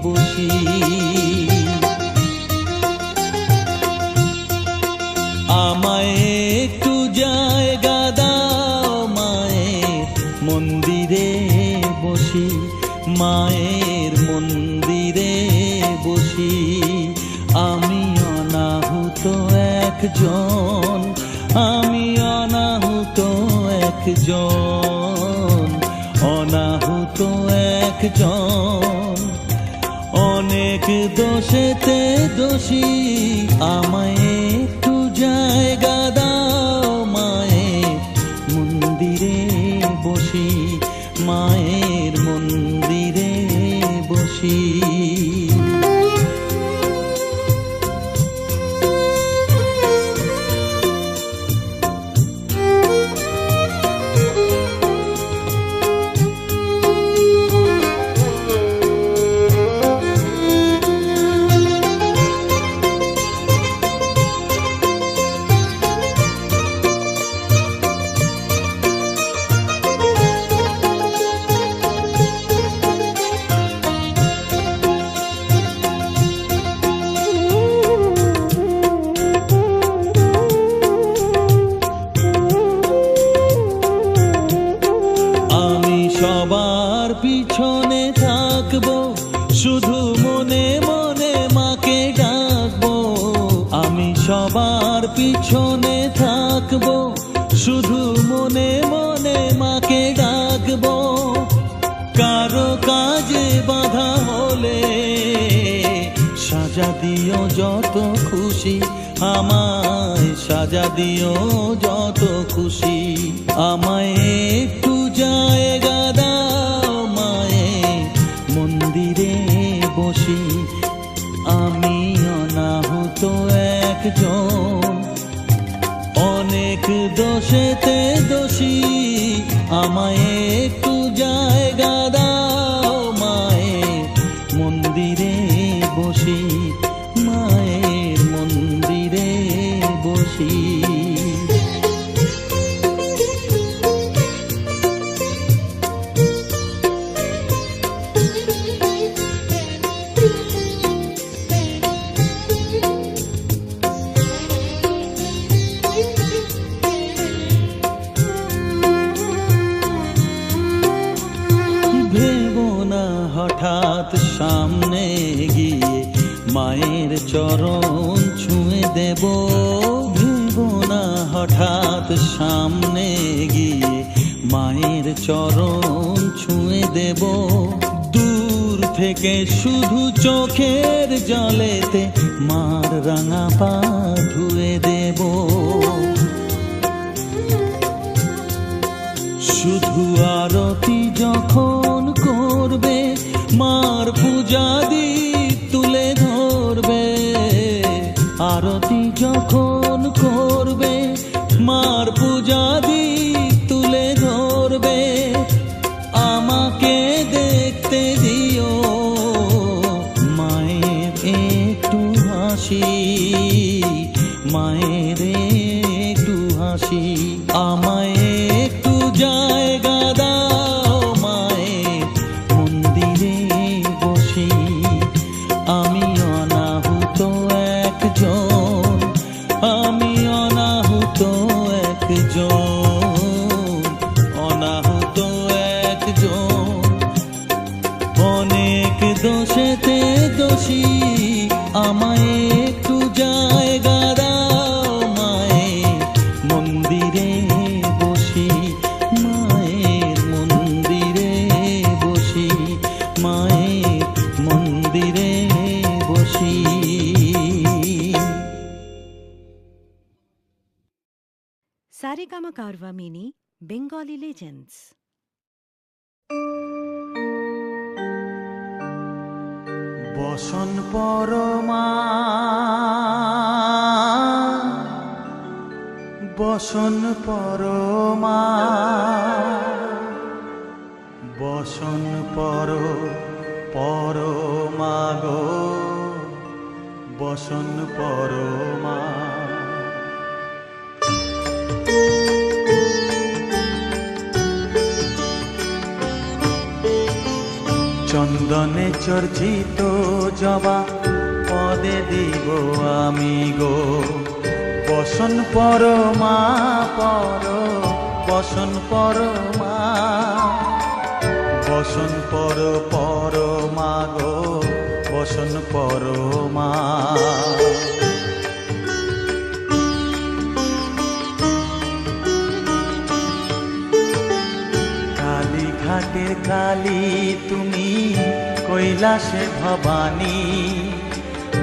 বসি। আমায় একটু জায়গা দাও মায়ের মন্দিরে বসি, মায়ের মন্দিরে বসি। আমি অনাহুত একজন, আমি অনাহুত একজন, অনাহুত একজন। অনেক দোষেতে দোষী, আমায় একটু জায়গা দাও মায়ের মন্দিরে বসি, মায়ের মন্দিরে বসি। সবার পিছনে থাকবো, শুধু মনে মনে মাকে ডাকবো। আমি সবার পিছনে থাকবো, শুধু মনে মনে মাকে ডাকবো। কারো কাজে বাধা হলে সাজা দিও যত খুশি, আমায় সাজা দিও যত খুশি। আমায় একটু জায়গা দাও মায়ের মন্দিরে বসি, আমি অনাহুত একজন। অনেক দোষেতে দোষী, আমায় একটু জায়গা দাও মায়ের মন্দিরে বসি, মায়ের মন্দিরে বসি। হঠাৎ সামনে গিয়ে মায়ের চরণ ছুঁয়ে দেব, ভেবো না হঠাৎ সামনে গিয়ে মায়ের চরণ ছুঁয়ে দেব। দূর থেকে শুধু চোখের জলেতে মার রাঙা পা ধুয়ে দেব। শুধু আরতি যখন করবে, মার পূজা দীপ তুলে ধরবে। আরতি যখন করবে, মার পূজা দীপ তুলে ধরবে। আমাকে দেখতে দিও মায়ের একটু হাসি, মায়ের একটু হাসি। আমায় একটু জায়গা দাও মায়ের মন্দিরে বসি, আমি অনাহুত একজন, আমি অনাহুত একজন, অনাহুত একজন। অনেক দোষেতে দোষী, আমায় একটু জায়গা দাও মায়ের মন্দিরে বসি, মায়ের মন্দিরে বসি, মায়ের মন্দিরে বসি। Saregama Carvaan mini Bengali legends. বসন পরমা, বসন পরমা, বসন পরমা গো, বসন পরমা। চন্দনে চর্চিত জবা পদে দিব আমি গো, বসন পরমা পর, বসন পরমা, বসন পরমা গো, বসন পরমা। কালীঘাটের কালী তুমি, কৈলাসে ভবানী,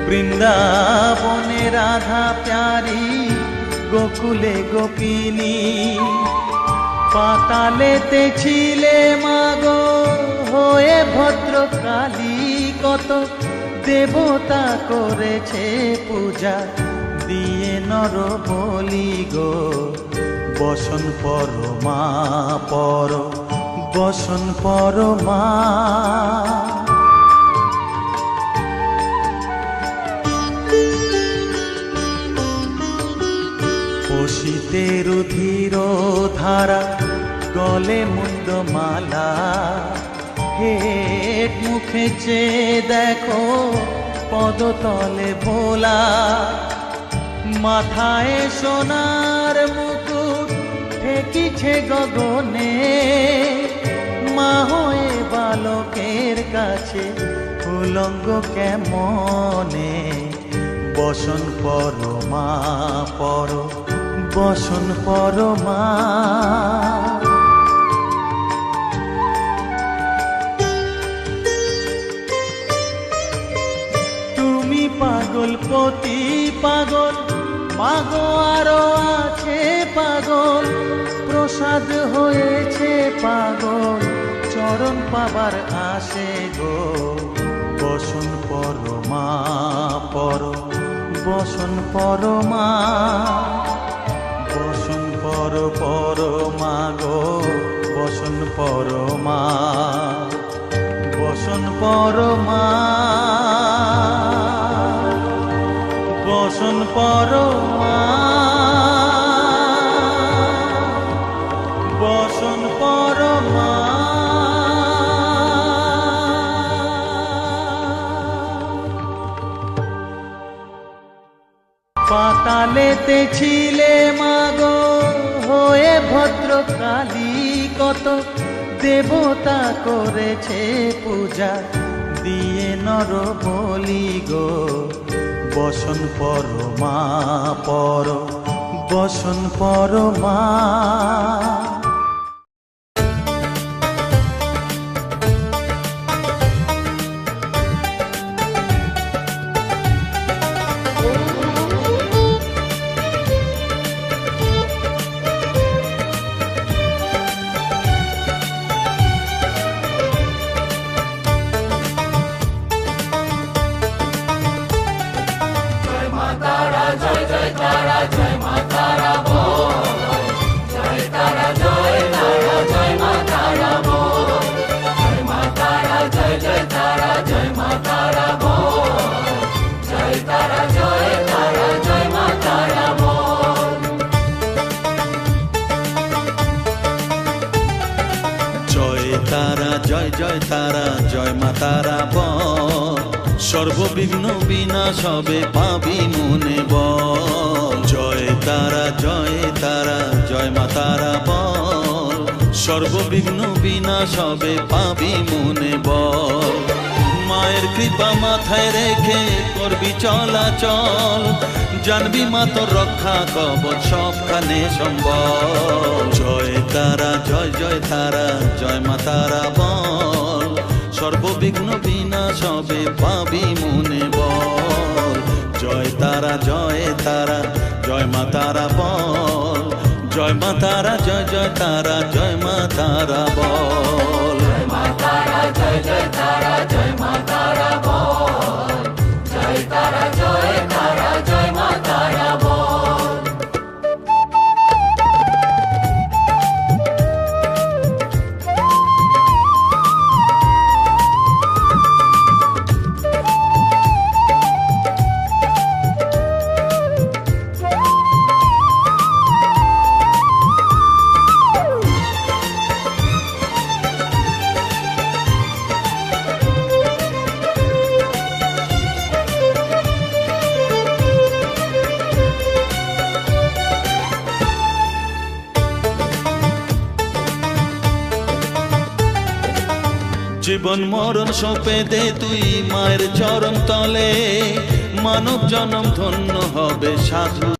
বৃন্দাবনে রাধা প্যারি, গোকুলে গোপিনী। পাতালেতে ছিলে মাগো হয়ে ভদ্রকালী, কত দেবতা করেছে পূজা দিয়ে নর বলি গো, বসন পরমা পর, বসন পরমা। পশিতে রুধির ধারা, গলে মুন্ডমালা, হেট মুখে চেয়ে দেখো পদতলে ভোলা। মাথায় সোনার মুকুট ঠেকিছে গগনে, মা হয়ে বালকের কাছে উলঙ্গ কেমনে, বসন পরমা পর, বসন পরমা। তুমি পাগল পতি পাগল, মাগো আরো আছে পাগল, প্রসাদ হয়েছে পাগল, চরণ পাবার আসে গো, বসন পরমা পর, বসন পরমা। বসন পরমা গো, বসন পরমা, বসন পরমা, বসন পরমা, বসন পরমা। পাতালেতে ছিলে মাগো হয়ে ভদ্রকালী, কত দেবতা করেছে পূজা দিয়ে নর বলি গো, বসন পরমা পর, বসন পরমা। জয় জয় তারা, জয় মা তারা বল, সর্ববিঘ্ন বিনাশ হবে পাবি মনে বল। জয় তারা, জয় তারা, জয় মা তারা বল, সর্ববিঘ্ন বিনাশ হবে পাবি মনে বল। মায়ের কৃপা মাথায় রেখে করবি চলাচল, জানবি মা তোর রক্ষা কবচ সবখানে সম্বল। জয় তারা, জয় জয় তারা, জয় মা তারা বল, সর্ববিঘ্ন বিনাশ হবে পাবি মনে বল। জয় তারা, জয় তারা, জয় মা তারা বল, জয় মা তারা, জয় জয় তারা, জয় মা তারা বল। জয় মা তারা, জয় জয় তারা, জয় মা তারা বল, জয় তারা, জয় তারা, জয় মা তারা বল। জীবন মরণ সঁপে দে তুই মায়ের চরণ তলে, মানব জনম ধন্য হবে সাধু।